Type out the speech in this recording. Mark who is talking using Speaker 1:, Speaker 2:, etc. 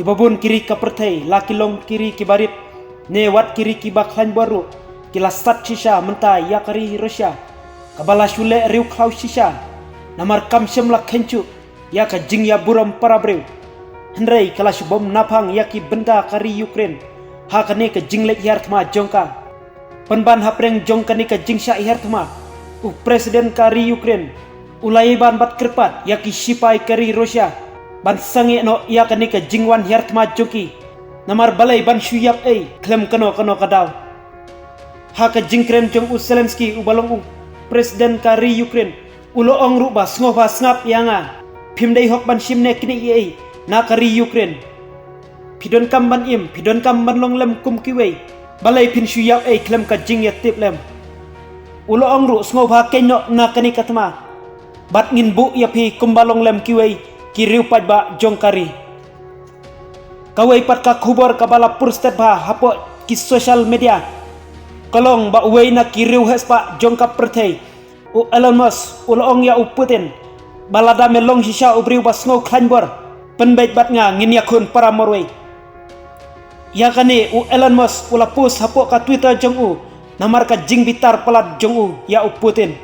Speaker 1: babun kiri ka perthai laki long kiri ki barit ne wat kiri ki bakhan baru kila sat shisha mentai ya kari Russia kabala shule riu khlau shisha namar kam shem la khenchu ya ka jing ya buram parabreu hendrai kala shubom napang ya ki benda kari Ukraine ha kane ka jingle yar thma jongka panban hapreng jongka ni ka jingsha yar thma u presiden kari Ukraine ulai ban bat kerpat ya ki sipai kari Russia ban sange no ya kane ka jingwan yar thma joki namar balai ban shuyap klem kano kadaw ha ka jingkren jong u Zelensky u balong u presiden kari Ukraine ulo ong ru ba ngap yanga phimdei hok ban shimne kini na kari Ukraine pidon kam ban long lem kum kiwei balai phin shuyap klem ka jing ya tip lem ulo ong ru ngova kenyo na kani katma bat ngin bu ya phi kumbalong lem kiwei kiriu paj ba jong kari kawai pat ka khubor kabala purstet ba hapo ki social media kolong ba uwei na kiriu hes pa jong ka perthei u Elon Musk ulo ong ya u Putin balada melong shisha ubriu ba sngo klanbor penbait bat nga ngin yakun para morwei ya kane u Elon Musk ula post hapo ka Twitter jong u namar ka jing bitar pelat jong u ya u Putin